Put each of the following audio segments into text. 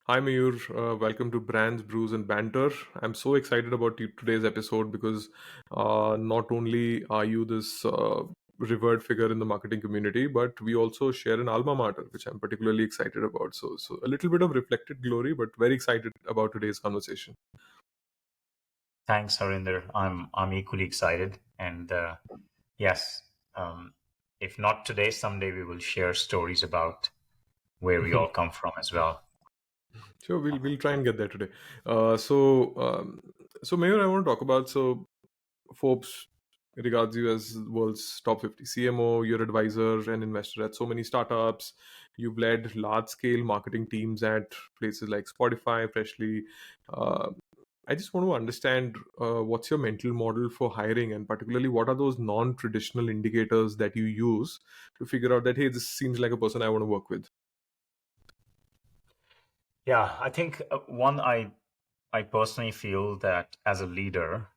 Hi, Mayur. Welcome to Brands, Brews, and Banter. I'm so excited about today's episode because not only are you this revered figure in the marketing community, but we also share an alma mater, which I'm particularly excited about. So a little bit of reflected glory, but very excited about today's conversation. Thanks, Harinder. I'm equally excited, and yes, um, if not today, someday we will share stories about where we all come from as well. Sure, we'll try and get there today. So Mayur, I want to talk about Forbes regards you as world's top 50 CMO, your advisor and investor at so many startups. You've led large scale marketing teams at places like Spotify, Freshly. Uh, I just want to understand what's your mental model for hiring, and particularly what are those non traditional indicators that you use to figure out that, hey, this seems like a person I want to work with? Yeah, I think I personally feel that as a leader,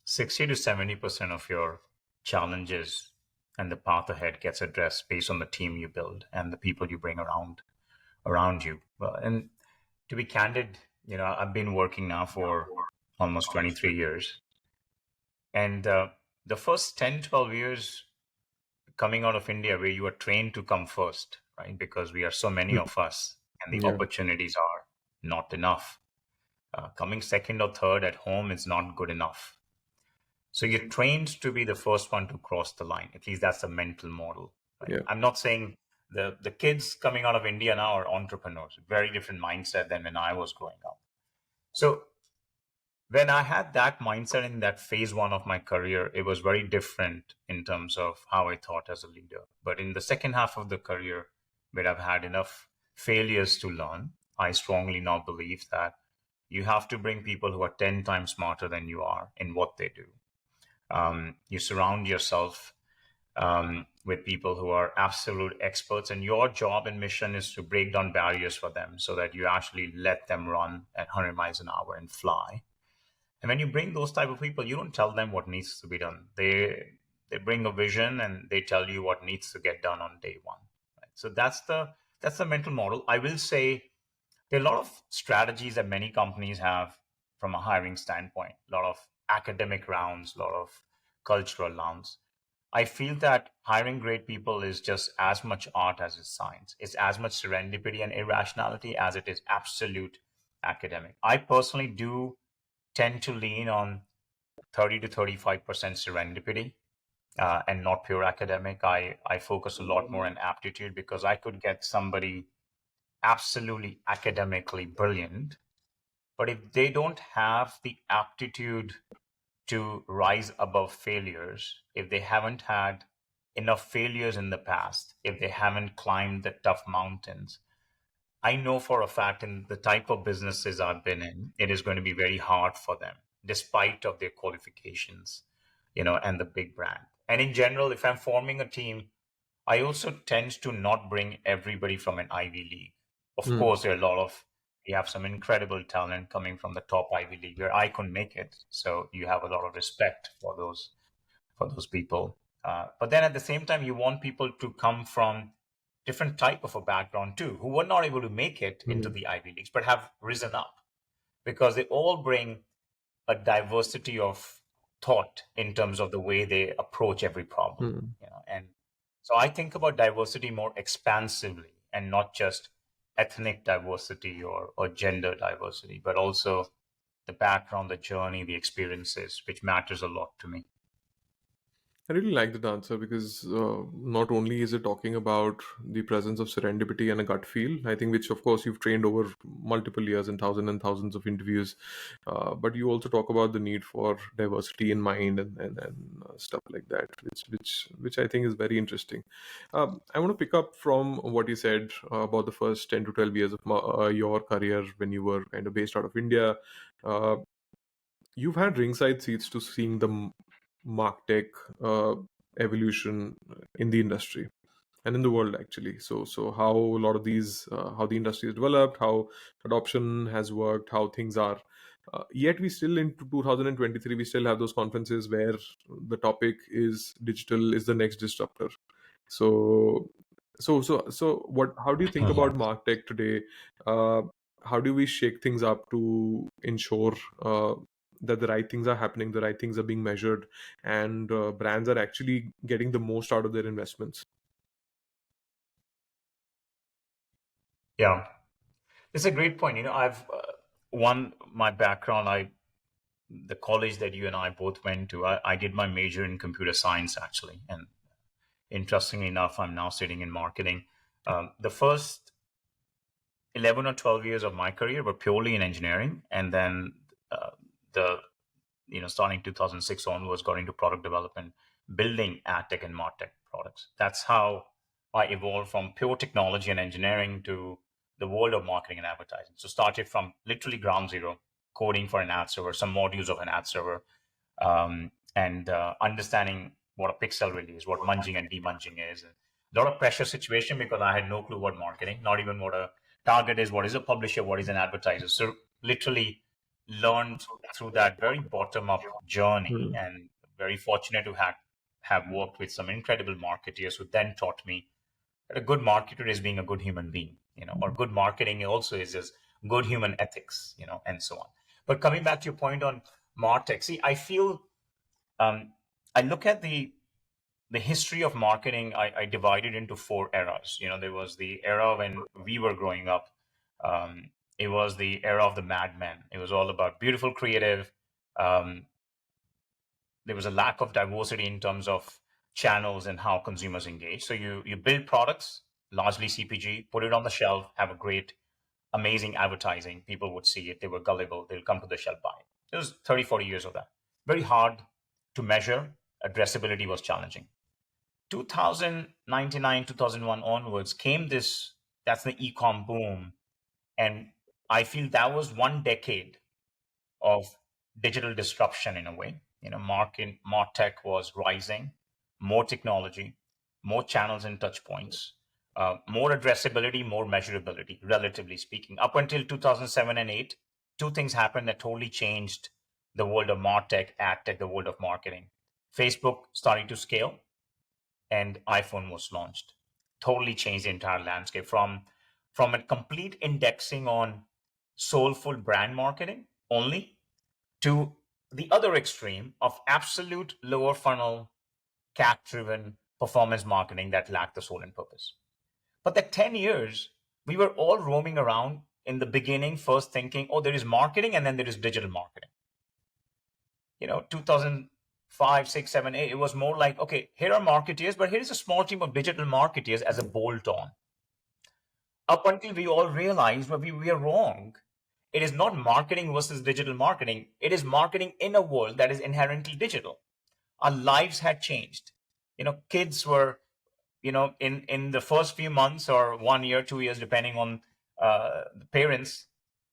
60 to 70% of your challenges and the path ahead gets addressed based on the team you build and the people you bring around you. And to be candid, I've been working now for almost 23 years. And the first 10, 12 years coming out of India, where you are trained to come first, right? Because we are so many of us and the Yeah. opportunities are not enough. Coming second or third at home is not good enough. So you're trained to be the first one to cross the line. At least that's the mental model, right? Yeah. I'm not saying the kids coming out of India now are entrepreneurs, very different mindset than when I was growing up. So when I had that mindset in that phase one of my career, it was very different in terms of how I thought as a leader. But in the second half of the career, where I've had enough failures to learn, I strongly now believe that you have to bring people who are 10 times smarter than you are in what they do. You surround yourself with people who are absolute experts, and your job and mission is to break down barriers for them so that you actually let them run at 100 miles an hour and fly. And when you bring those type of people, you don't tell them what needs to be done. They bring a vision and they tell you what needs to get done on day one. Right? So that's the mental model. I will say there are a lot of strategies that many companies have from a hiring standpoint. A lot of academic rounds, a lot of cultural rounds. I feel that hiring great people is just as much art as it's science. It's as much serendipity and irrationality as it is absolute academic. I personally do tend to lean on 30 to 35% serendipity and not pure academic. I focus a lot more on aptitude because I could get somebody absolutely academically brilliant, but if they don't have the aptitude to rise above failures, if they haven't had enough failures in the past, if they haven't climbed the tough mountains, I know for a fact in the type of businesses I've been in, it is going to be very hard for them, despite of their qualifications, and the big brand. And in general, if I'm forming a team, I also tend to not bring everybody from an Ivy League. Of Mm. course, there are we have some incredible talent coming from the top Ivy League where I couldn't make it. So you have a lot of respect for those people. But then at the same time, you want people to come from different type of a background too, who were not able to make it into Mm. the Ivy Leagues, but have risen up because they all bring a diversity of thought in terms of the way they approach every problem. Mm. And so I think about diversity more expansively and not just ethnic diversity or gender diversity, but also the background, the journey, the experiences, which matters a lot to me. I really like that answer because not only is it talking about the presence of serendipity and a gut feel, I think, which of course you've trained over multiple years and thousands of interviews, but you also talk about the need for diversity in mind and stuff like that, which I think is very interesting. I want to pick up from what you said about the first 10 to 12 years of your career when you were kind of based out of India. Uh, you've had ringside seats to seeing the martech uh, evolution in the industry and in the world actually. So how a lot of these how the industry has developed, how adoption has worked, how things are, yet we still in 2023 we still have those conferences where the topic is digital is the next disruptor. So what, how do you think about Mhm. martech today? uh, how do we shake things up to ensure that the right things are happening, the right things are being measured, and brands are actually getting the most out of their investments? Yeah, it's a great point. I've one my background. The college that you and I both went to. I did my major in computer science actually, and interestingly enough, I'm now sitting in marketing. The first 11 or 12 years of my career were purely in engineering, and then uh, the starting 2006 onwards, got into product development, building adtech and martech products. That's how I evolved from pure technology and engineering to the world of marketing and advertising. So started from literally ground zero, coding for an ad server, some modules of an ad server, and understanding what a pixel really is, what munging and demunging is. A lot of pressure situation because I had no clue what marketing, not even what a target is, what is a publisher, what is an advertiser. So literally learned through that very bottom up journey, Hmm. and very fortunate to have worked with some incredible marketeers who then taught me that a good marketer is being a good human being, or good marketing also is just good human ethics, and so on. But coming back to your point on martech, see, I feel um, I look at the history of marketing. I divided into four eras. There was the era when we were growing up. Um, it was the era of the madmen. It was all about beautiful creative. Um, there was a lack of diversity in terms of channels and how consumers engage. So you build products, largely CPG, put it on the shelf, have a great, amazing advertising. People would see it. They were gullible. They'll come to the shelf, buy it. It was 30, 40 years of that. Very hard to measure. Addressability was challenging. 2099, 2001 onwards came this, that's the e-com boom. And I feel that was one decade of digital disruption in a way. Martech was rising, more technology, more channels and touch points, more addressability, more measurability, relatively speaking. Up until 2007 and 8, two things happened that totally changed the world of Martech, ad tech, the world of marketing. Facebook starting to scale, and iPhone was launched. Totally changed the entire landscape from a complete indexing on soulful brand marketing only to the other extreme of absolute lower funnel, CAC driven performance marketing that lacked the soul and purpose. But that 10 years, we were all roaming around in the beginning, first thinking, oh, there is marketing and then there is digital marketing. 2005, 6, 7, 8, it was more like, okay, here are marketeers, but here is a small team of digital marketeers as a bolt on. Up until we all realized that we are wrong. It is not marketing versus digital marketing. It is marketing in a world that is inherently digital. Our lives had changed. Kids were, in the first few months or 1 year, 2 years, depending on the parents,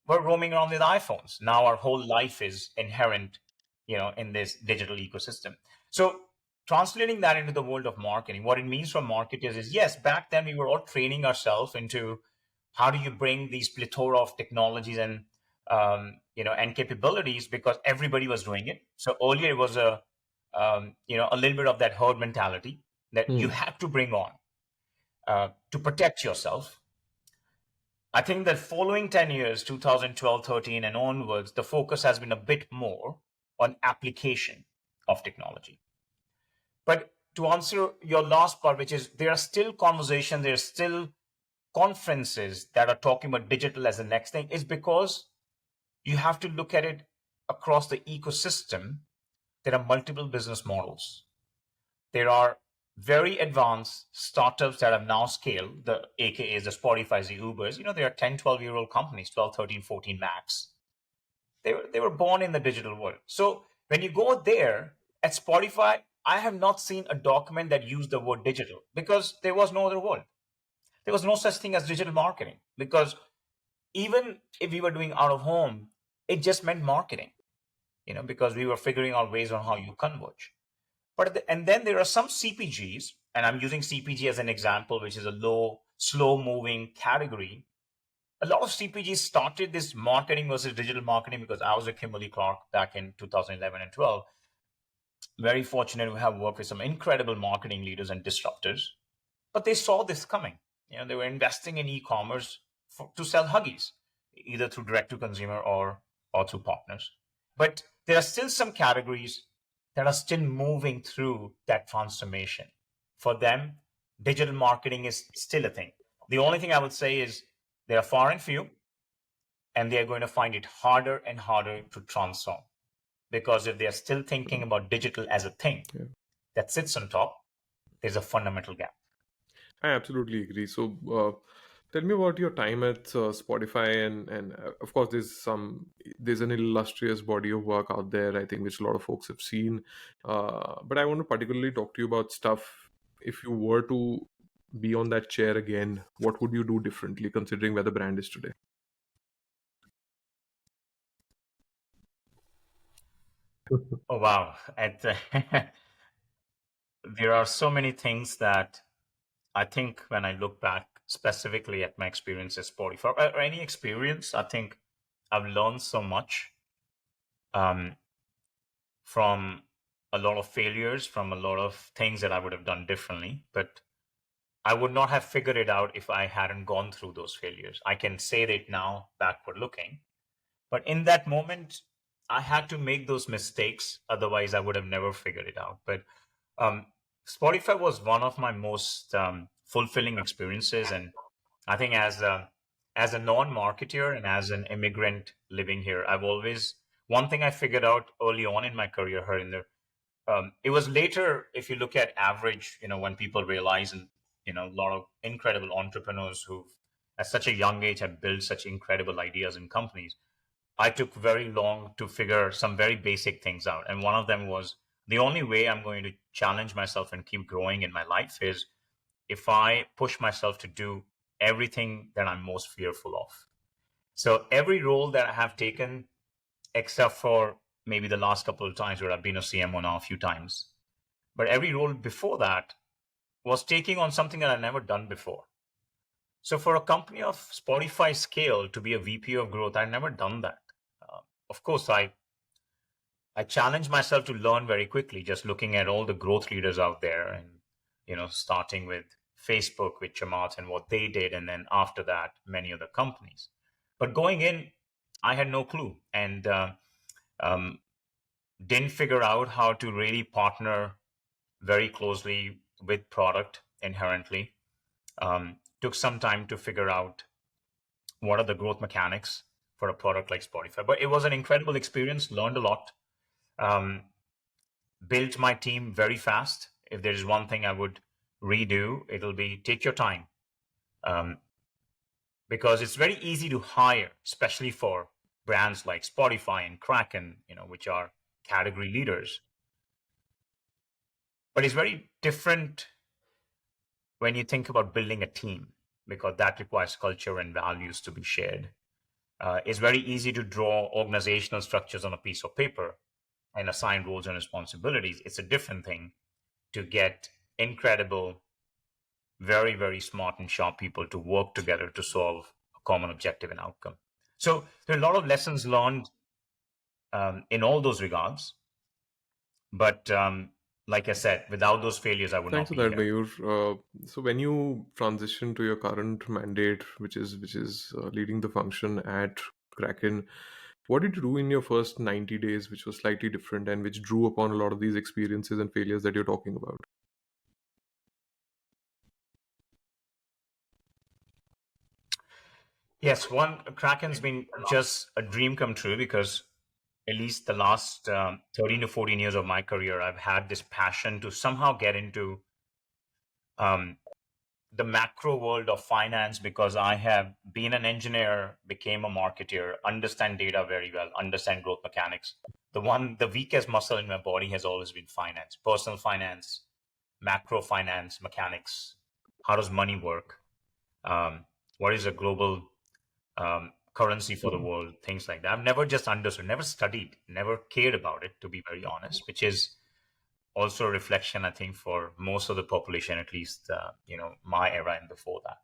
were roaming around with iPhones. Now our whole life is inherent, in this digital ecosystem. So translating that into the world of marketing, what it means for marketers is, yes, back then we were all training ourselves into how do you bring these plethora of technologies and capabilities because everybody was doing it. So earlier it was a little bit of that herd mentality that you Hmm. have to bring on to protect yourself. I think that following 10 years, 2012, 13 and onwards, the focus has been a bit more on application of technology. But to answer your last part, which is there are still conversations, there are still conferences that are talking about digital as the next thing, is because you have to look at it across the ecosystem. There are multiple business models. There are very advanced startups that have now scaled, the AKAs, the Spotify's, the Ubers. They are 10, 12-year-old companies, 12, 13, 14 max. They were born in the digital world. So when you go there at Spotify, I have not seen a document that used the word digital because there was no other word. There was no such thing as digital marketing because even if we were doing out of home, it just meant marketing, because we were figuring out ways on how you converge. And then there are some CPGs, and I'm using CPG as an example, which is a low, slow moving category. A lot of CPGs started this marketing versus digital marketing because I was at Kimberly Clark back in 2011 and 12. Very fortunate to have worked with some incredible marketing leaders and disruptors, but they saw this coming. They were investing in e-commerce to sell Huggies. either through direct to consumer or through partners. But there are still some categories that are still moving through that transformation. For them, digital marketing is still a thing. The only thing I would say is they are far and few, and they are going to find it harder and harder to transform. Because if they are still thinking about digital as a thing Yeah. that sits on top, there's a fundamental gap. I absolutely agree. So, tell me about your time at Spotify, and of course, there's an illustrious body of work out there. I think which a lot of folks have seen. But I want to particularly talk to you about stuff. If you were to be on that chair again, what would you do differently, considering where the brand is today? Oh, wow. There are so many things that I think when I look back specifically at my experience at Spotify or any experience, I think I've learned so much um, from a lot of failures, from a lot of things that I would have done differently. But I would not have figured it out if I hadn't gone through those failures. I can say that now, backward looking. But in that moment, I had to make those mistakes. Otherwise, I would have never figured it out. But um, Spotify was one of my most fulfilling experiences. And I think as a non-marketer and as an immigrant living here, I've always, one thing I figured out early on in my career, Harinder, it was later, if you look at average, when people realize, and a lot of incredible entrepreneurs who at such a young age have built such incredible ideas and companies. I took very long to figure some very basic things out. And one of them was the only way I'm going to challenge myself and keep growing in my life is if I push myself to do everything that I'm most fearful of. So every role that I have taken, except for maybe the last couple of times where I've been a CMO now a few times, but every role before that was taking on something that I've never done before. So for a company of Spotify scale to be a VP of growth, I've never done that. Of course, I challenged myself to learn very quickly, just looking at all the growth leaders out there, and starting with Facebook with Chamath and what they did, and then after that, many other companies. But going in, I had no clue, and um, didn't figure out how to really partner very closely with product inherently. Took some time to figure out what are the growth mechanics for a product like Spotify. But it was an incredible experience, learned a lot, um, built my team very fast. If there is one thing I would redo, it'll be take your time, um, because it's very easy to hire, especially for brands like Spotify and KRAKEN, which are category leaders. But it's very different when you think about building a team, because that requires culture and values to be shared. It's very easy to draw organizational structures on a piece of paper and assign roles and responsibilities. It's a different thing to get incredible, very, very smart and sharp people to work together to solve a common objective and outcome. So there are a lot of lessons learned in all those regards. But like I said, without those failures, I would Thanks not for be that, here. Mayur. So when you transition to your current mandate, which is leading the function at Kraken, what did you do in your first 90 days, which was slightly different and which drew upon a lot of these experiences and failures that you're talking about? Yes, one Kraken's been just a dream come true because at least the last 13 to 14 years of my career, I've had this passion to somehow get into um, the macro world of finance because I have been an engineer, became a marketer, understand data very well, understand growth mechanics. The weakest muscle in my body has always been finance, personal finance, macro finance, mechanics. How does money work? What is a global currency for the world? Things like that. I've never just understood, never studied, never cared about it, to be very honest, which is also a reflection, I think, for most of the population, at least, my era and before that.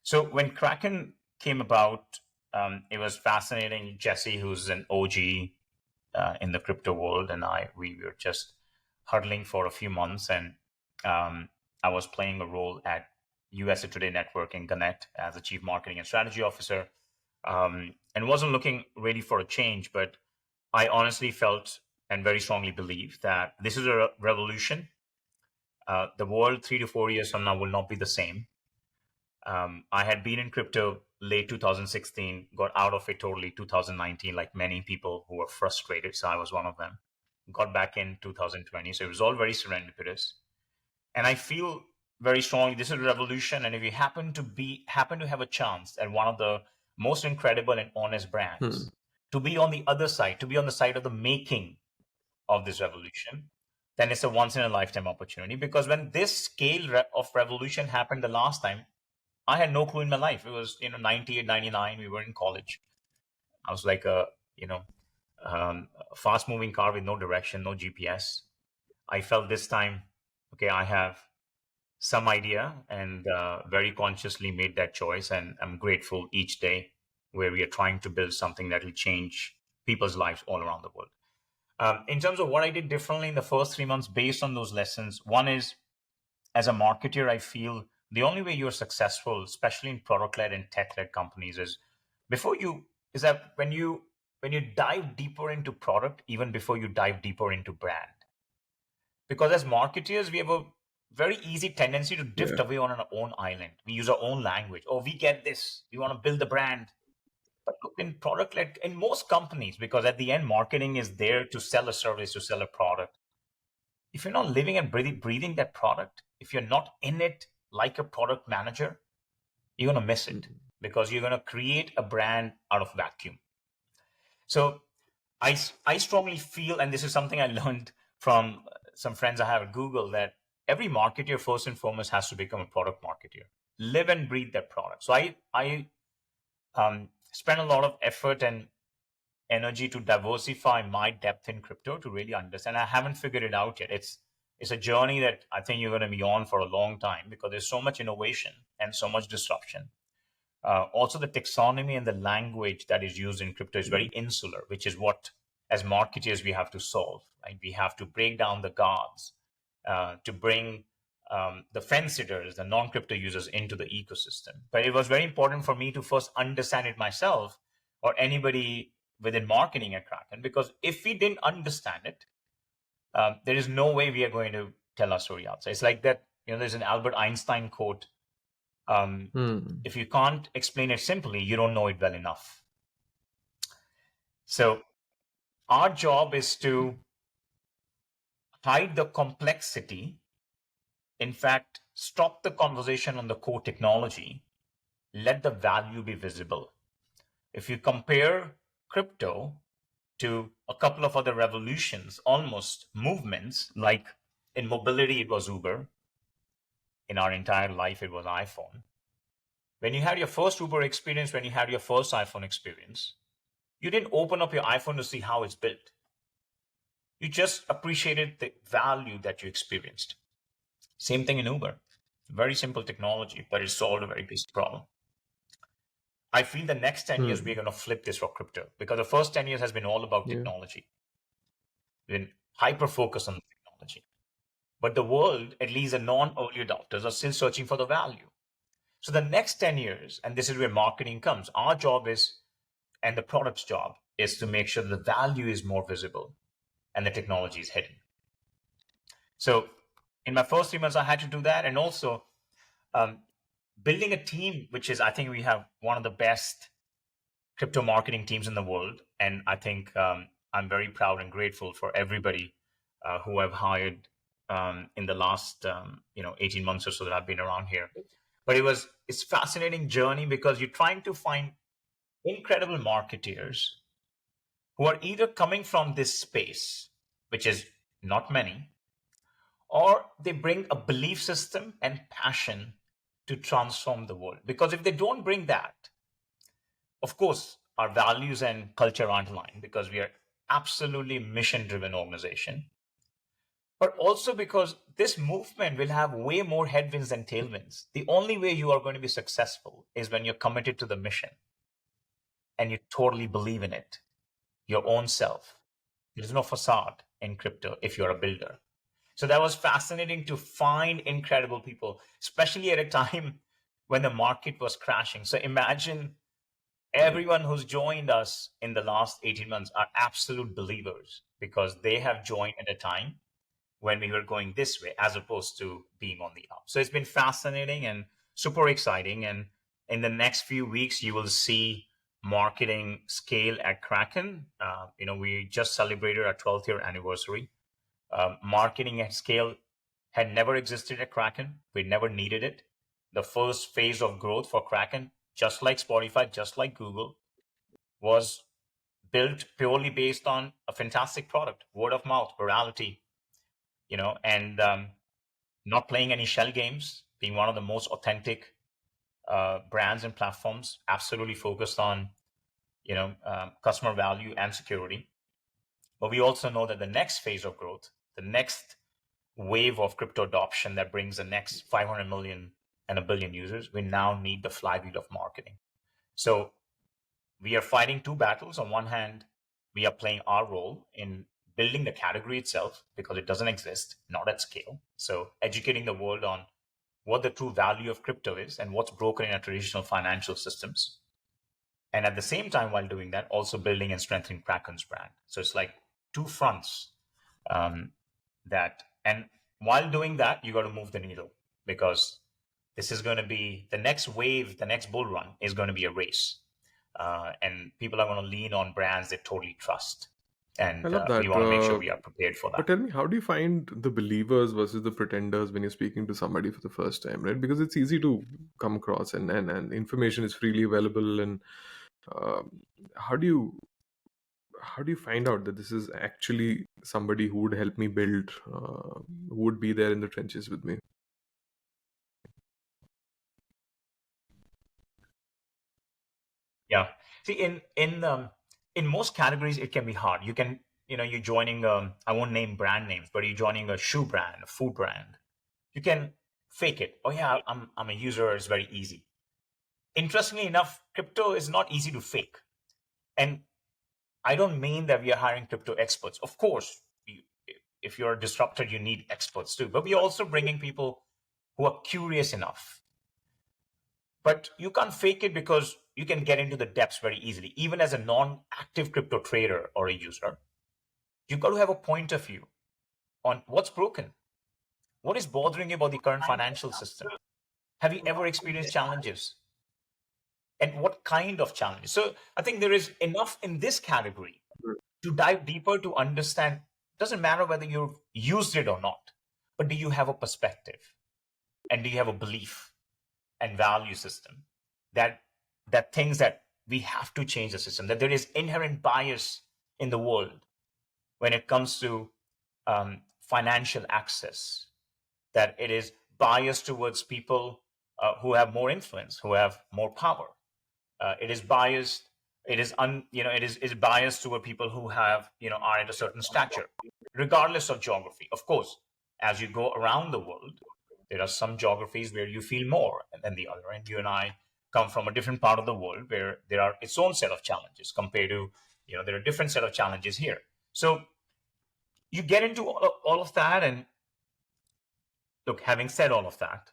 So when Kraken came about, it was fascinating. Jesse, who's an OG in the crypto world, and we were just huddling for a few months, and I was playing a role at USA Today Network in Gannett as a chief marketing and strategy officer. and wasn't looking really for a change. But I honestly felt and very strongly believe that this is a revolution. The world 3 to 4 years from now will not be the same. I had been in crypto late 2016, got out of it totally 2019, like many people who were frustrated. So I was one of them. Got back in 2020. So it was all very serendipitous. And I feel very strongly this is a revolution. And if you happen to have a chance at one of the most incredible and honest Hmm. brands, to be on the other side, to be on the side of the making of this revolution, then it's a once in a lifetime opportunity. Because when this scale of revolution happened the last time, I had no clue in my life. It was, 98, 99. We were in college. I was like you know, a fast moving car with no direction, no GPS. I felt this time, okay, I have some idea, and very consciously made that choice. And I'm grateful each day where we are trying to build something that will change people's lives all around the world. In terms of what I did differently in the first 3 months based on those lessons, one is, as a marketer, I feel the only way you're successful, especially in product-led and tech-led companies, is that when you dive deeper into product, even before you dive deeper into brand. Because as marketers, we have a very easy tendency to drift Yeah. away on our own island. We use our own language. Oh, we get this. We want to build the brand. But look, in product led, in most companies, because at the end, marketing is there to sell a service, to sell a product. If you're not living and breathing that product, if you're not in it like a product manager, you're going to miss it, Hmm. because you're going to create a brand out of vacuum. So I strongly feel, and this is something I learned from some friends I have at Google, that every marketer first and foremost has to become a product marketer, live and breathe that product. So I spend a lot of effort and energy to diversify my depth in crypto to really understand. I haven't figured it out yet. It's a journey that I think you're going to be on for a long time, because there's so much innovation and so much disruption. Also, the taxonomy and the language that is used in crypto is very insular, which is what, as marketers, we have to solve. Right? We have to break down the guards to bring the fence sitters, the non-crypto users, into the ecosystem. But it was very important for me to first understand it myself, or anybody within marketing at Kraken, because if we didn't understand it, there is no way we are going to tell our story outside. It's like that. There's an Albert Einstein quote: Hmm. if you can't explain it simply, you don't know it well enough. So our job is to hide the complexity. In fact, stop the conversation on the core technology. Let the value be visible. If you compare crypto to a couple of other revolutions, almost movements, like in mobility, it was Uber. In our entire life, it was iPhone. When you had your first Uber experience, when you had your first iPhone experience, you didn't open up your iPhone to see how it's built. You just appreciated the value that you experienced. Same thing in Uber. Very simple technology, but it solved a very basic problem. I feel the next 10 years, we're Hmm. going to flip this for crypto, because the first 10 years has been all about Yeah. technology, been hyper focused on technology. But the world, at least the non-early adopters, are still searching for the value. So the next 10 years, and this is where marketing comes, our job is, and the product's job is, to make sure the value is more visible and the technology is hidden. So in my first 3 months, I had to do that. And also um, building a team, which is, I think we have one of the best crypto marketing teams in the world. And I think I'm very proud and grateful for everybody who I've hired in the last 18 months or so that I've been around here. But it's fascinating journey, because you're trying to find incredible marketeers who are either coming from this space, which is not many, or they bring a belief system and passion to transform the world. Because if they don't bring that, of course, our values and culture aren't aligned, because we are absolutely mission driven organization, but also because this movement will have way more headwinds than tailwinds. The only way you are going to be successful is when you're committed to the mission and you totally believe in it, your own self. There's no facade in crypto if you're a builder. So that was fascinating to find incredible people, especially at a time when the market was crashing. So imagine Everyone who's joined us in the last 18 months are absolute believers because they have joined at a time when we were going this way as opposed to being on the up. So it's been fascinating and super exciting. And in the next few weeks, you will see marketing scale at Kraken. We just celebrated our 12th year anniversary. Marketing at scale had never existed at Kraken. We never needed it. The first phase of growth for Kraken, just like Spotify, just like Google, was built purely based on a fantastic product, word of mouth, virality, and not playing any shell games, being one of the most authentic brands and platforms, absolutely focused on, customer value and security. But we also know that the next phase of growth, the next wave of crypto adoption that brings the next 500 million and a billion users, we now need the flywheel of marketing. So we are fighting two battles. On one hand, we are playing our role in building the category itself because it doesn't exist, not at scale. So educating the world on what the true value of crypto is and what's broken in our traditional financial systems. And at the same time, while doing that, also building and strengthening Kraken's brand. So it's like two fronts and while doing that, you got to move the needle because this is going to be the next wave, the next bull run is going to be a race. And people are going to lean on brands they totally trust. I And love we that. want to make sure we are prepared for But that. tell me, how do you find the believers versus the pretenders when you're speaking to somebody for the first time, right? Because it's easy to come across, and information is freely available. And um, how do you find out that this is actually somebody who would help me build, who would be there in the trenches with me? Yeah. See, in most categories, it can be hard. You can, you're joining. I won't name brand names, but you're joining a shoe brand, a food brand. You can fake it. Oh yeah, I'm a user. It's very easy. Interestingly enough, crypto is not easy to fake. And I don't mean that we are hiring crypto experts. Of course, if you're a disruptor, you need experts too. But we're also bringing people who are curious enough. But you can't fake it because you can get into the depths very easily. Even as a non-active crypto trader or a user, you've got to have a point of view on what's broken. What is bothering you about the current financial system? Have you ever experienced challenges? And what kind of challenges? So I think there is enough in this category to dive deeper to understand. Doesn't matter whether you've used it or not, but do you have a perspective and do you have a belief and value system that things that we have to change the system, that there is inherent bias in the world when it comes to financial access, that it is biased towards people who have more influence, who have more power. It is biased. It is it is biased toward people who have are at a certain stature, regardless of geography. Of course, as you go around the world, there are some geographies where you feel more than the other, and you and I come from a different part of the world where there are its own set of challenges compared to there are different set of challenges here. So you get into all of that, and look, having said all of that,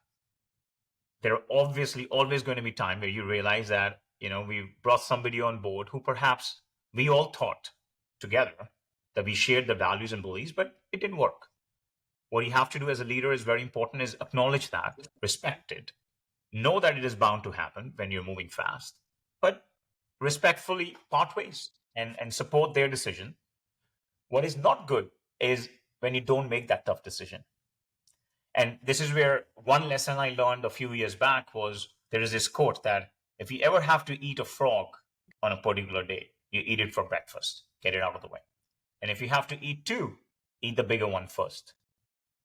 there are obviously always going to be time where you realize that we brought somebody on board who perhaps we all thought together that we shared the values and beliefs, but it didn't work. What you have to do as a leader is very important, is acknowledge that, respect it, know that it is bound to happen when you're moving fast, but respectfully part ways and support their decision. What is not good is when you don't make that tough decision. And this is where one lesson I learned a few years back was, there is this quote that if you ever have to eat a frog on a particular day, you eat it for breakfast, get it out of the way. And if you have to eat two, eat the bigger one first.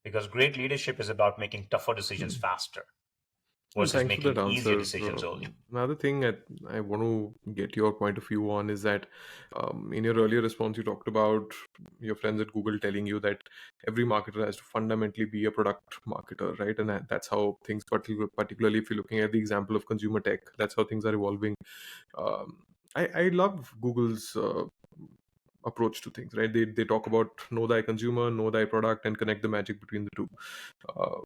Because great leadership is about making tougher decisions faster Well, versus thanks for that making easier answer. decisions early. Another thing I want to get your point of view on is that in your earlier response, you talked about your friends at Google telling you that every marketer has to fundamentally be a product marketer, right? And that's how things, particularly if you're looking at the example of consumer tech, that's how things are evolving. I love Google's approach to things, right? They talk about know thy consumer, know thy product, and connect the magic between the two. Uh,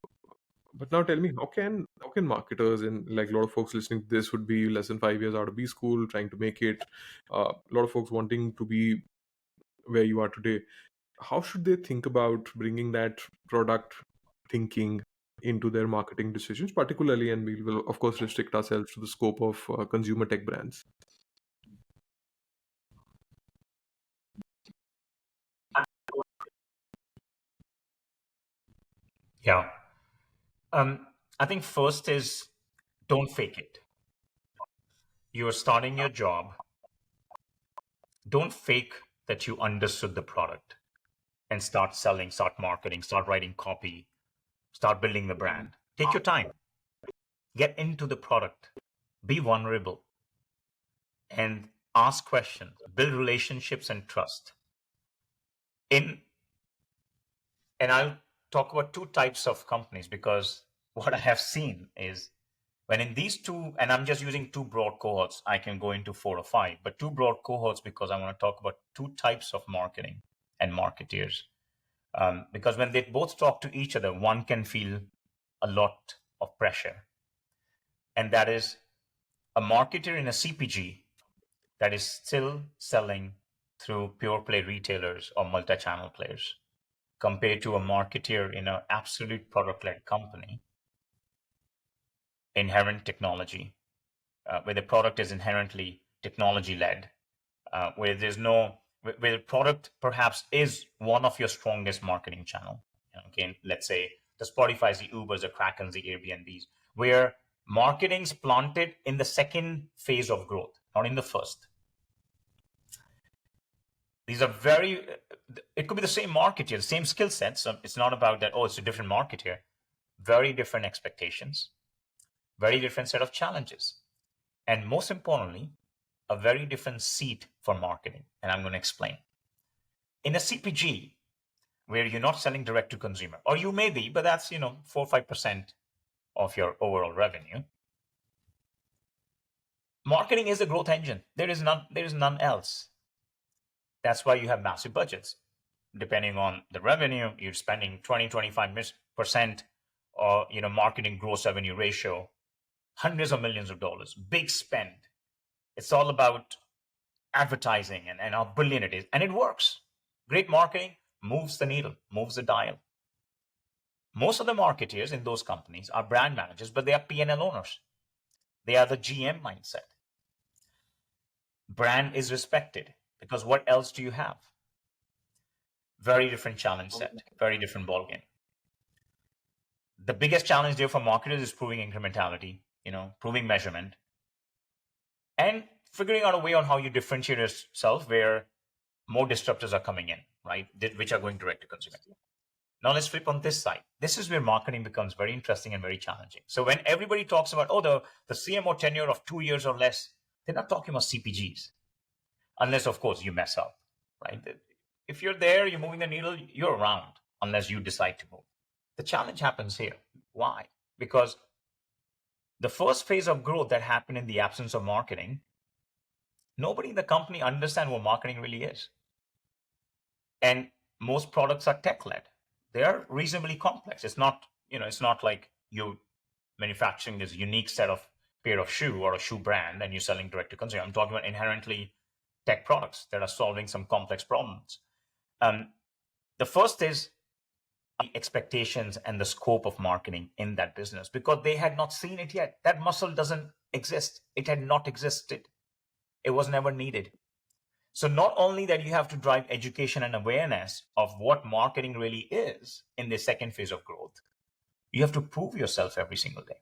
But now tell me, how can marketers and like a lot of folks listening to this would be less than 5 years out of B school, trying to make it, a lot of folks wanting to be where you are today. How should they think about bringing that product thinking into their marketing decisions, particularly? And we will of course restrict ourselves to the scope of consumer tech brands. Yeah. I think first is don't fake it. You're starting your job. Don't fake that you understood the product and start selling, start marketing, start writing copy, start building the brand. Take your time, get into the product, be vulnerable, and ask questions, build relationships and trust. In and I'll talk about two types of companies because what I have seen is when in these two, and I'm just using two broad cohorts, I can go into four or five, but two broad cohorts because I want to talk about two types of marketing and marketeers. Because when they both talk to each other, one can feel a lot of pressure. And that is a marketer in a CPG that is still selling through pure play retailers or multi-channel players compared to a marketeer in an absolute product-led company, inherent technology, where the product is inherently technology-led, where there's no, where the product perhaps is one of your strongest marketing channel. Okay, let's say the Spotify's, the Ubers, the Krakens, the Airbnbs, where marketing's planted in the second phase of growth, not in the first. These are very, it could be the same market here, the same skill sets. So it's not about that, oh, it's a different market here. Very different expectations, very different set of challenges. And most importantly, a very different seat for marketing. And I'm going to explain. In a CPG, where you're not selling direct to consumer, or you may be, but that's, 4 or 5% of your overall revenue. Marketing is a growth engine. There is none else. That's why you have massive budgets. Depending on the revenue, you're spending 20, 25% or, marketing gross revenue ratio, hundreds of millions of dollars, big spend. It's all about advertising and how brilliant it is. And it works. Great marketing moves the needle, moves the dial. Most of the marketeers in those companies are brand managers, but they are P&L owners. They are the GM mindset. Brand is respected because what else do you have? Very different challenge set, very different ballgame. The biggest challenge there for marketers is proving incrementality, proving measurement, and figuring out a way on how you differentiate yourself where more disruptors are coming in, right? Which are going direct to consumer. Now let's flip on this side. This is where marketing becomes very interesting and very challenging. So when everybody talks about, oh, the CMO tenure of 2 years or less, they're not talking about CPGs, unless, of course, you mess up, right? If you're there, you're moving the needle, you're around, unless you decide to move. The challenge happens here. Why? Because the first phase of growth that happened in the absence of marketing, nobody in the company understands what marketing really is. And most products are tech-led. They are reasonably complex. It's not like you manufacturing this unique set of pair of shoe or a shoe brand and you're selling direct to consumer. I'm talking about inherently tech products that are solving some complex problems. The first is the expectations and the scope of marketing in that business because they had not seen it yet. That muscle doesn't exist. It had not existed. It was never needed. So not only that you have to drive education and awareness of what marketing really is in the second phase of growth, you have to prove yourself every single day.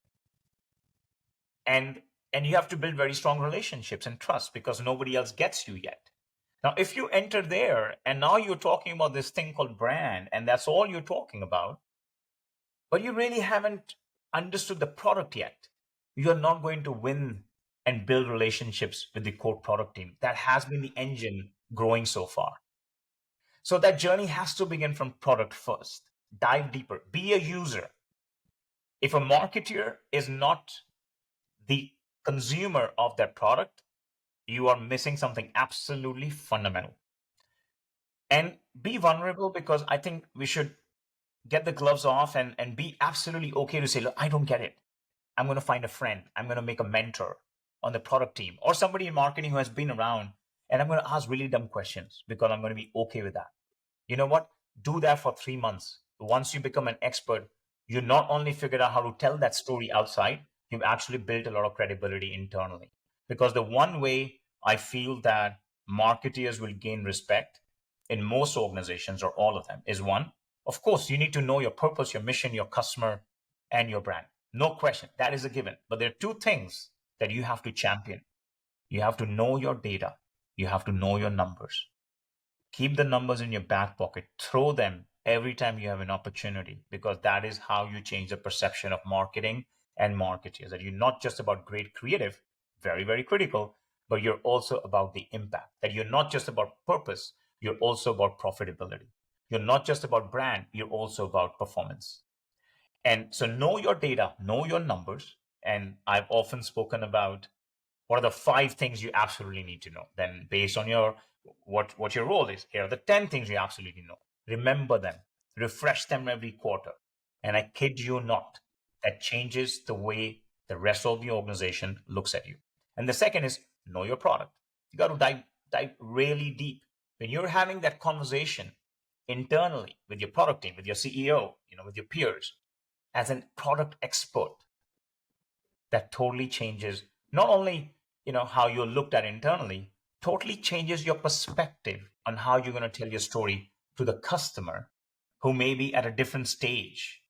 And you have to build very strong relationships and trust because nobody else gets you yet. Now, if you enter there and now you're talking about this thing called brand and that's all you're talking about, but you really haven't understood the product yet, you're not going to win and build relationships with the core product team. That has been the engine growing so far. So that journey has to begin from product first. Dive deeper, be a user. If a marketer is not the consumer of that product, you are missing something absolutely fundamental. And be vulnerable because I think we should get the gloves off and be absolutely okay to say, look, I don't get it. I'm going to find a friend. I'm going to make a mentor on the product team or somebody in marketing who has been around. And I'm going to ask really dumb questions because I'm going to be okay with that. You know what? Do that for 3 months. Once you become an expert, you not only figured out how to tell that story outside, you've actually built a lot of credibility internally. Because the one way I feel that marketeers will gain respect in most organizations or all of them is one, of course, you need to know your purpose, your mission, your customer, and your brand. No question. That is a given. But there are two things that you have to champion. You have to know your data. You have to know your numbers. Keep the numbers in your back pocket. Throw them every time you have an opportunity, because that is how you change the perception of marketing and marketeers. That you're not just about great creative, very, very critical, but you're also about the impact. That you're not just about purpose, you're also about profitability. You're not just about brand, you're also about performance. And so know your data, know your numbers. And I've often spoken about what are the 5 things you absolutely need to know. Then based on your what your role is, here are the 10 things you absolutely know. Remember them, refresh them every quarter. And I kid you not, that changes the way the rest of the organization looks at you. And the second is know your product. You got to dive really deep. When you're having that conversation internally with your product team, with your CEO, with your peers, as a product expert, that totally changes not only how you're looked at internally, totally changes your perspective on how you're going to tell your story to the customer who may be at a different stage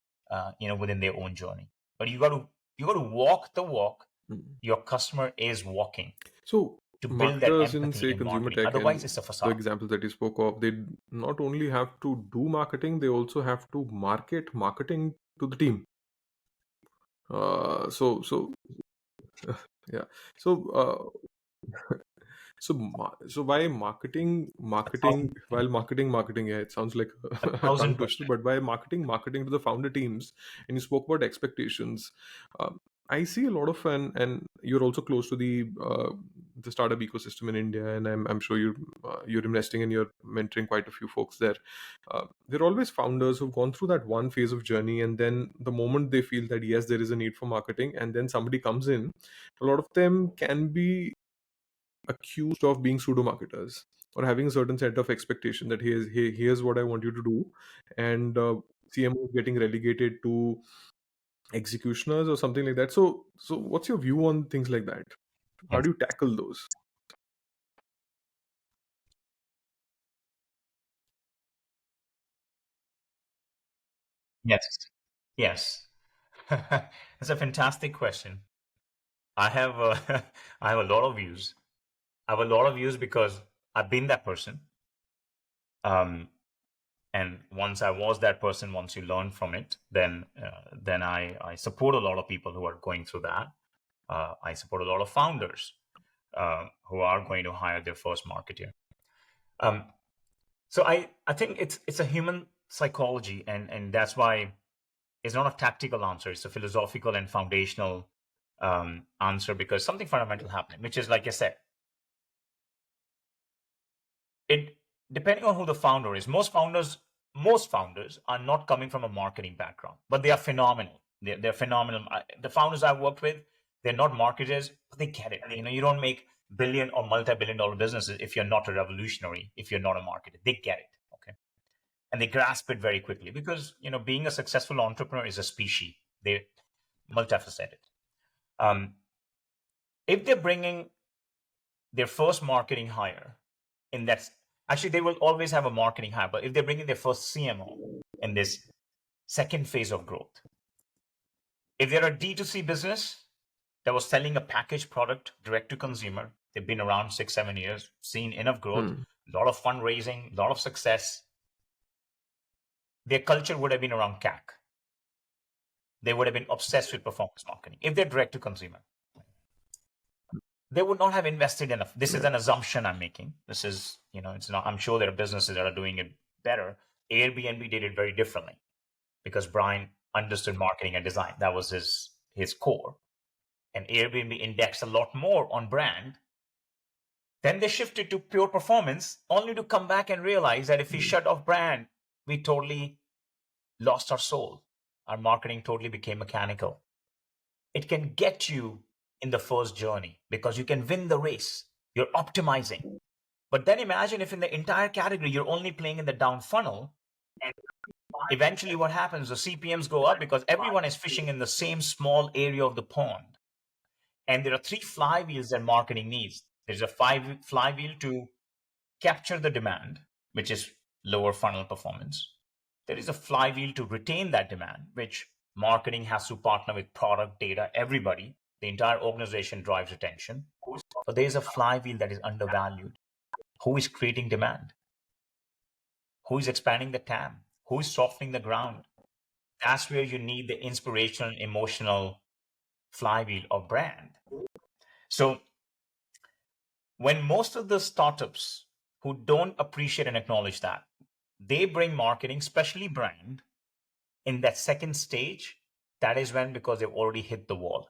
within their own journey. But you got to walk the walk Mm. your customer is walking, So to build that marketers in, empathy say, in consumer marketing. tech Otherwise, and it's a the facade. examples that you spoke of, they not only have to do marketing, they also have to market marketing to the team. So yeah. So so why marketing, yeah, it sounds like A a thousand tongue twister, percent. but why marketing to the founder teams? And you spoke about expectations. I see a lot of, and you're also close to the startup ecosystem in India, and I'm sure you're investing and you're mentoring quite a few folks there. There are always founders who've gone through that one phase of journey, and then the moment they feel that yes, there is a need for marketing, and then somebody comes in, a lot of them can be accused of being pseudo marketers or having a certain set of expectation that here's what I want you to do, and CMO getting relegated to executioners or something like that. So what's your view on things like that? How Yes. do you tackle those? Yes. Yes. That's a fantastic question. I have I have a lot of views. I have a lot of views because I've been that person. Um, and once I was that person, once you learn from it, then I support a lot of people who are going through that. I support a lot of founders who are going to hire their first marketer. Um, so I think it's a human psychology, and that's why it's not a tactical answer. It's a philosophical and foundational answer, because something fundamental happening, which is, like I said, it depending on who the founder is. Most founders are not coming from a marketing background, but they are phenomenal. They're phenomenal. The founders I've worked with, they're not marketers, but they get it. You don't make billion or multi-billion dollar businesses if you're not a revolutionary, if you're not a marketer. They get it. Okay. And they grasp it very quickly, because being a successful entrepreneur is a species. They're multifaceted. um, if they're bringing their first marketing hire, in that, actually they will always have a marketing hire, but if they're bringing their first CMO in this second phase of growth, if they're a D2C business that was selling a packaged product direct to consumer, they've been around 6-7 years, seen enough growth, Hmm. a lot of fundraising, a lot of success, their culture would have been around CAC. They would have been obsessed with performance marketing. If they're direct to consumer, they would not have invested enough. This is Right. an assumption I'm making. This is, it's not, I'm sure there are businesses that are doing it better. Airbnb did it very differently because Brian understood marketing and design. That was his core. And Airbnb indexed a lot more on brand. Then they shifted to pure performance, only to come back and realize that if we Hmm. shut off brand, we totally lost our soul. Our marketing totally became mechanical. It can get you in the first journey because you can win the race. You're optimizing. But then imagine if in the entire category, you're only playing in the down funnel. And eventually what happens, the CPMs go up because everyone is fishing in the same small area of the pond. And there are three flywheels that marketing needs. There's a flywheel to capture the demand, which is lower funnel performance. There is a flywheel to retain that demand, which marketing has to partner with product, data, everybody. The entire organization drives attention. But there is a flywheel that is undervalued. Who is creating demand? Who is expanding the TAM? Who is softening the ground? That's where you need the inspirational, emotional flywheel of brand. So when most of the startups who don't appreciate and acknowledge that, they bring marketing, especially brand, in that second stage, that is when, because they've already hit the wall.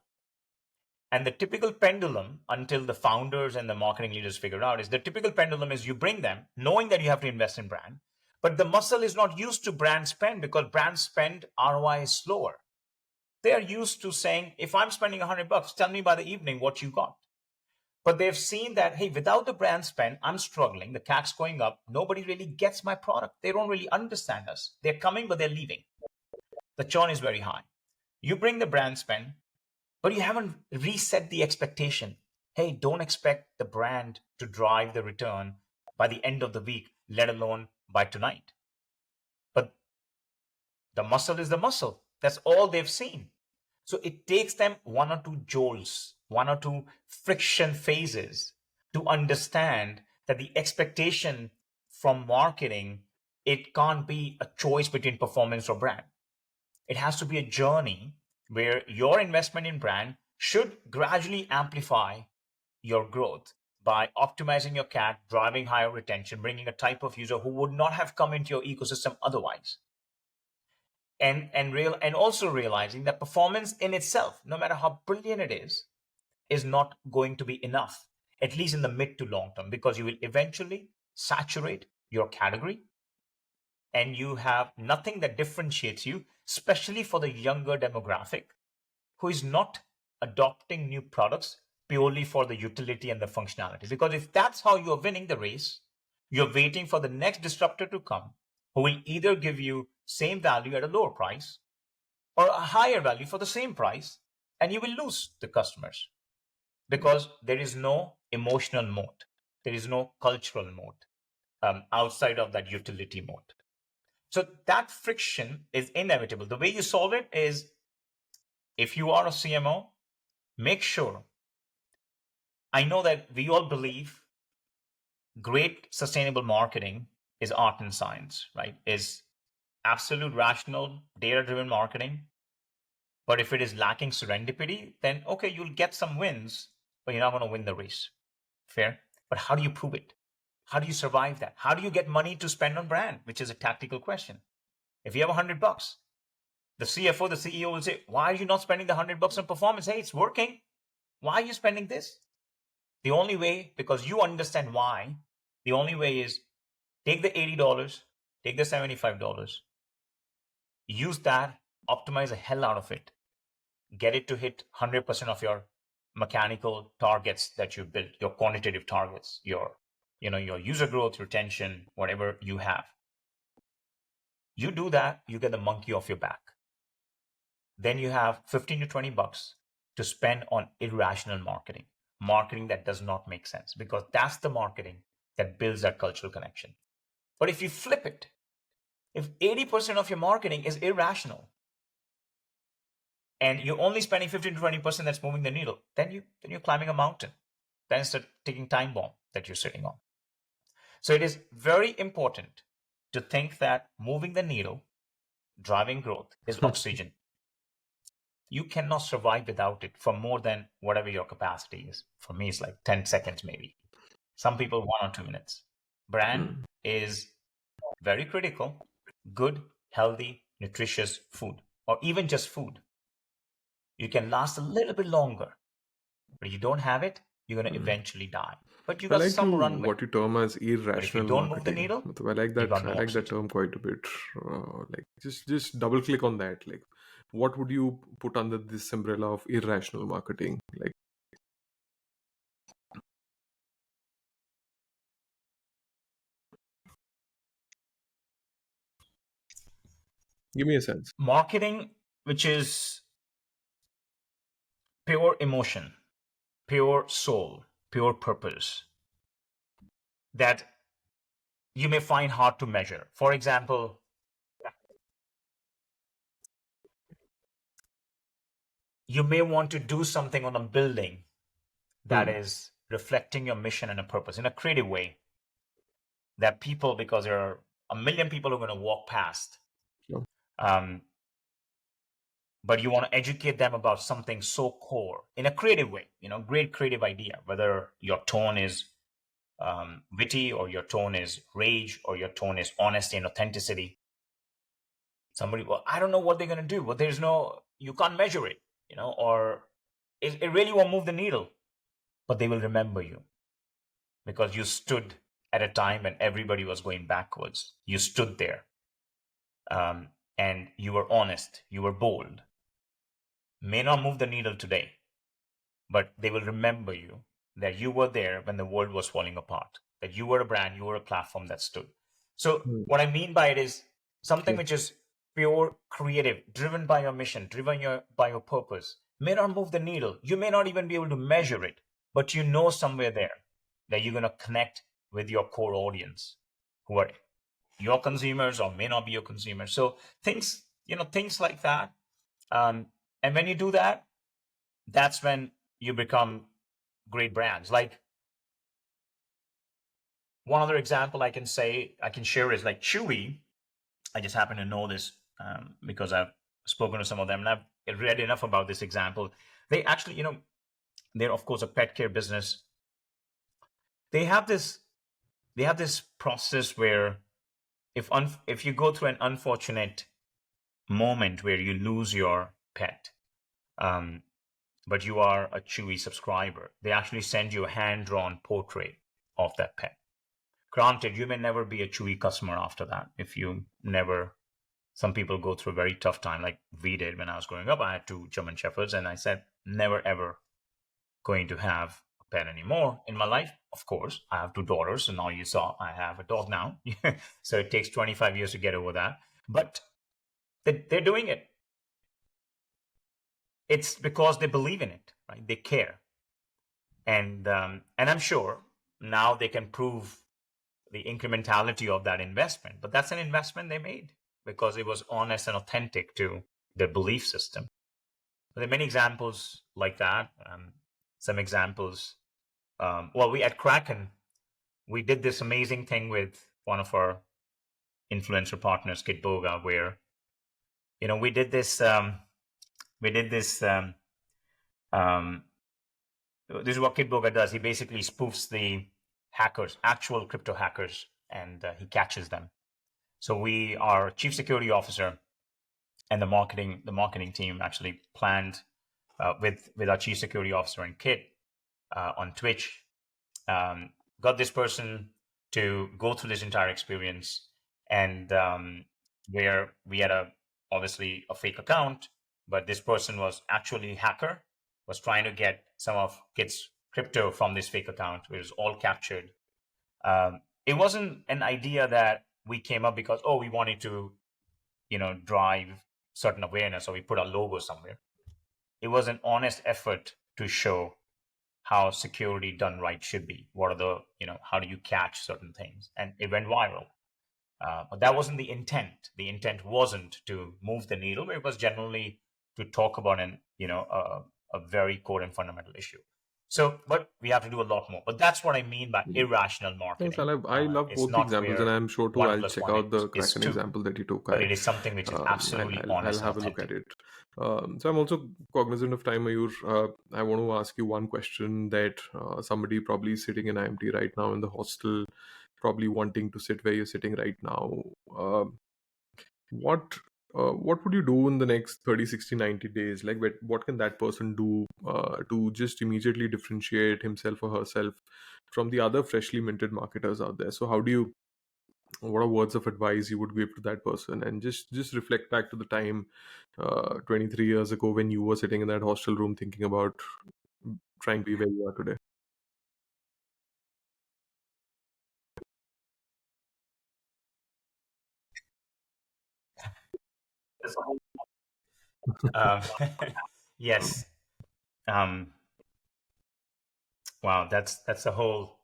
And the typical pendulum, until the founders and the marketing leaders figure out, is the typical pendulum is you bring them knowing that you have to invest in brand, but the muscle is not used to brand spend because brand spend ROI is slower. They are used to saying, if I'm spending $100, tell me by the evening what you got. But they've seen that, hey, without the brand spend, I'm struggling. The CAC's going up. Nobody really gets my product. They don't really understand us. They're coming, but they're leaving. The churn is very high. You bring the brand spend, but you haven't reset the expectation. Hey, don't expect the brand to drive the return by the end of the week, let alone by tonight. But the muscle is the muscle. That's all they've seen. So it takes them one or two jolts, one or two friction phases to understand that the expectation from marketing, it can't be a choice between performance or brand. It has to be a journey where your investment in brand should gradually amplify your growth by optimizing your CAC, driving higher retention, bringing a type of user who would not have come into your ecosystem otherwise. And also realizing that performance in itself, no matter how brilliant it is not going to be enough, at least in the mid to long term, because you will eventually saturate your category and you have nothing that differentiates you, especially for the younger demographic who is not adopting new products purely for the utility and the functionality. Because if that's how you're winning the race, you're waiting for the next disruptor to come who will either give you same value at a lower price or a higher value for the same price, and you will lose the customers because there is no emotional moat. There is no cultural moat outside of that utility moat. So that friction is inevitable. The way you solve it is, if you are a CMO, make sure, I know that we all believe great sustainable marketing is art and science, right? Is absolute rational, data-driven marketing. But if it is lacking serendipity, then okay, you'll get some wins, but you're not going to win the race. Fair? But how do you prove it? How do you survive that? How do you get money to spend on brand, which is a tactical question? If you have $100, the CFO, the CEO will say, why are you not spending the $100 on performance? Hey, it's working. Why are you spending this? The only way, because you understand why, the only way is take the $80, take the $75, use that, optimize the hell out of it, get it to hit 100% of your mechanical targets that you built, your quantitative targets, your user growth, retention, whatever you have. You do that, you get the monkey off your back. Then you have 15 to 20 bucks to spend on irrational marketing that does not make sense, because that's the marketing that builds that cultural connection. But if you flip it, if 80% of your marketing is irrational and you're only spending 15 to 20% that's moving the needle, then you're climbing a mountain. Then it's a ticking time bomb that you're sitting on. So it is very important to think that moving the needle, driving growth, is oxygen. You cannot survive without it for more than whatever your capacity is. For me, it's like 10 seconds, maybe. Some people, 1 or 2 minutes. Brand is very critical. Good, healthy, nutritious food, or even just food. You can last a little bit longer, but if you don't have it, you're going to eventually die. but you I got like you some runway. what you term as But if you irrational don't move the marketing. needle, Matlab, I like you that. got I no like that oxygen. term quite a bit. Like just double click on that. Like, what would you put under this umbrella of irrational marketing? Like, give me a sense. Marketing, which is pure emotion, pure soul, pure purpose, that you may find hard to measure. For example, you may want to do something on a building that Hmm. is reflecting your mission and a purpose in a creative way that people, because there are a million people who are going to walk past, No. um, but you want to educate them about something so core in a creative way, great creative idea, whether your tone is witty or your tone is rage or your tone is honesty and authenticity. Somebody, well, I don't know what they're going to do, but you can't measure it, or it really won't move the needle, but they will remember you because you stood at a time when everybody was going backwards. You stood there, and you were honest, you were bold. May not move the needle today, but they will remember you, that you were there when the world was falling apart, that you were a brand, you were a platform that stood. So Hmm. what I mean by it is something Clear. which is pure creative, driven by your mission, by your purpose, may not move the needle. You may not even be able to measure it, but you know somewhere there that you're going to connect with your core audience, who are your consumers or may not be your consumers. So things like that. And when you do that, that's when you become great brands. Like, one other example I can share is like Chewy. I just happen to know this because I've spoken to some of them and I've read enough about this example. They actually, they're of course a pet care business. They have this process where if you go through an unfortunate moment where you lose your pet, um, but you are a Chewy subscriber, they actually send you a hand-drawn portrait of that pet. Granted, you may never be a Chewy customer after that. If you never, some people go through a very tough time, like we did when I was growing up. I had two German Shepherds, and I said, never ever going to have a pet anymore in my life. Of course, I have two daughters, and now you saw I have a dog now. So it takes 25 years to get over that. But they're doing it. It's because they believe in it, right? They care, and I'm sure now they can prove the incrementality of that investment. But that's an investment they made because it was honest and authentic to their belief system. But there are many examples like that. Some examples. Well, we at KRAKEN, we did this amazing thing with one of our influencer partners, Kit Boga, where we did this. We did this. Um, this is what Kit Boga does. He basically spoofs the hackers, actual crypto hackers, and he catches them. So our chief security officer and the marketing team actually planned with our chief security officer and Kit on Twitch, got this person to go through this entire experience, and where we had obviously a fake account, but this person was actually a hacker, was trying to get some of Kit's crypto from this fake account. It was all captured. It wasn't an idea that we came up because we wanted to drive certain awareness or we put our logo somewhere. It was an honest effort to show how security done right should be. What are how do you catch certain things? And it went viral. But that wasn't the intent. The intent wasn't to move the needle. It was generally to talk about a very core and fundamental issue. So, but we have to do a lot more. But that's what I mean by irrational Thanks, marketing. I love It's both the not examples, and where I'm sure too. one I'll plus check one out the is Kraken two, example that you took. but it is something which is absolutely I'll honest and have a look at authentic. it. So I'm also cognizant of time, Mayur. I want to ask you one question that somebody probably sitting in IMT right now in the hostel, probably wanting to sit where you're sitting right now. What what would you do in the next 30, 60, 90 days? Like, what can that person do to just immediately differentiate himself or herself from the other freshly minted marketers out there? So how do you, what are words of advice you would give to that person? And just reflect back to the time 23 years ago when you were sitting in that hostel room thinking about trying to be where you are today. Um, yes. Um, wow, that's a whole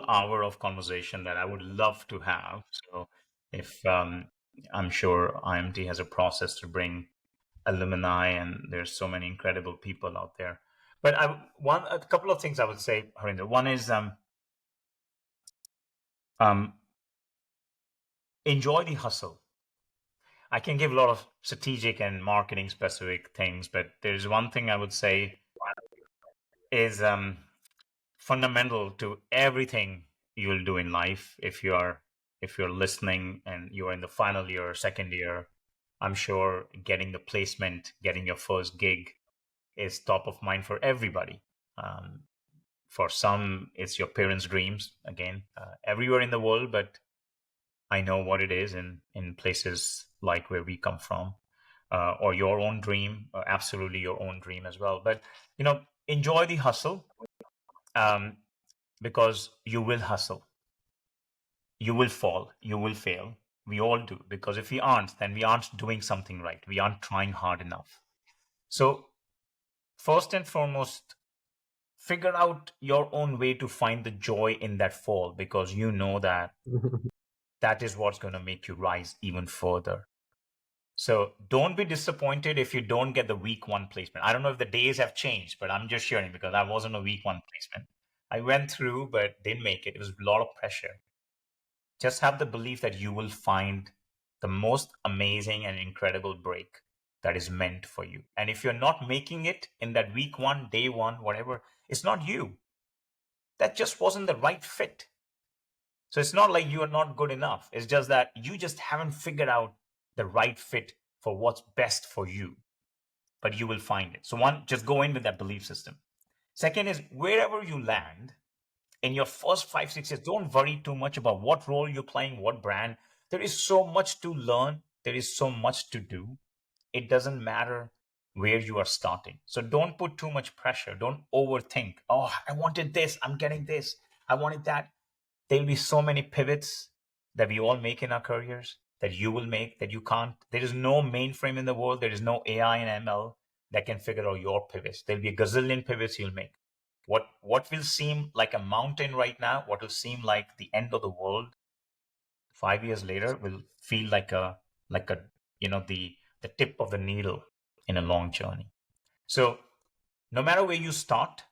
hour of conversation that I would love to have. So if I'm sure IMT has a process to bring alumni, and there's so many incredible people out there. But a couple of things I would say, Harinder. One is um, enjoy the hustle. I can give a lot of strategic and marketing specific things, but there's one thing I would say is fundamental to everything you'll do in life. If you're listening and you're in the final year, second year, I'm sure getting the placement, getting your first gig is top of mind for everybody. Um, for some, it's your parents' dreams. Again, everywhere in the world, but I know what it is in places like where we come from, or your own dream, absolutely your own dream as well. But enjoy the hustle, um, because you will hustle, you will fall, you will fail. We all do, because if we aren't, then we aren't doing something right. We aren't trying hard enough. So first and foremost, figure out your own way to find the joy in that fall, because you know that that is what's going to make you rise even further. So don't be disappointed if you don't get the week one placement. I don't know if the days have changed, but I'm just sharing because I wasn't a week one placement. I went through, but didn't make it. It was a lot of pressure. Just have the belief that you will find the most amazing and incredible break that is meant for you. And if you're not making it in that week one, day one, whatever, it's not you. That just wasn't the right fit. So it's not like you are not good enough. It's just that you just haven't figured out the right fit for what's best for you. But you will find it. So one, just go in with that belief system. Second is, wherever you land in your first 5 6 years, don't worry too much about what role you're playing, what brand. There is so much to learn. There is so much to do. It doesn't matter where you are starting. So don't put too much pressure. Don't overthink. Oh, I wanted this. I'm getting this. I wanted that. There'll be so many pivots that we all make in our careers, that you will make, that you can't. There is no mainframe in the world. There is no AI and ML that can figure out your pivots. There'll be a gazillion pivots you'll make. What will seem like a mountain right now, what will seem like the end of the world 5 years later, will feel like a the tip of the needle in a long journey. So no matter where you start,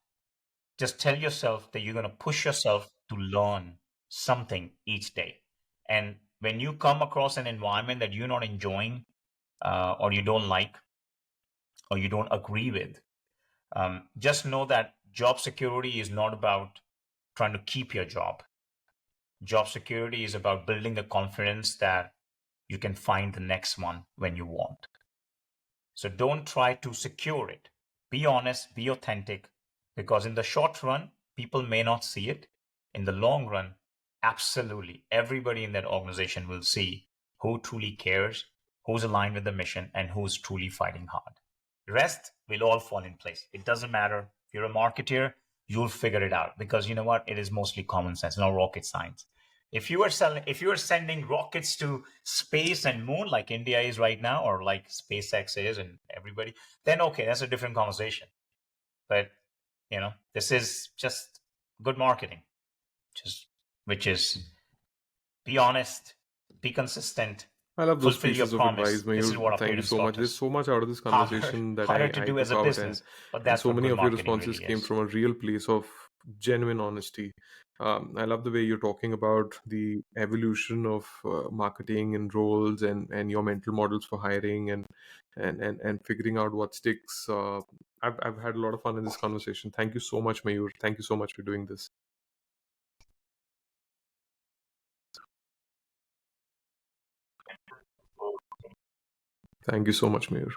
just tell yourself that you're going to push yourself to learn something each day. And when you come across an environment that you're not enjoying, or you don't like, or you don't agree with, just know that job security is not about trying to keep your job. Job security is about building the confidence that you can find the next one when you want. So don't try to secure it. Be honest, be authentic, because in the short run, people may not see it. In the long run, absolutely everybody in that organization will see who truly cares, who's aligned with the mission, and who's truly fighting hard. The rest will all fall in place. It doesn't matter. If you're a marketeer, you'll figure it out, because you know what? It is mostly common sense, not rocket science. If you are sending rockets to space and moon like India is right now, or like SpaceX is, and everybody, then okay, that's a different conversation. But this is just good marketing, just which is, be honest, be consistent, I love those fulfill your pieces of advice, promise. This is Mayur. what our Thank you parents so much. taught There's us. so much out of this Harder, conversation that harder to I do as took a out, business, but and that's so what many good of your marketing responses really came is. from a real place of genuine honesty. I love the way you're talking about the evolution of marketing and roles and your mental models for hiring and figuring out what sticks. I've had a lot of fun in this conversation. Thank you so much, Mayur. Thank you so much for doing this. Thank you so much, Mayur.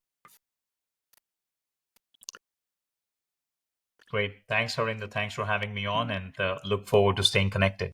Great. Thanks, Harinder. Thanks for having me on, and look forward to staying connected.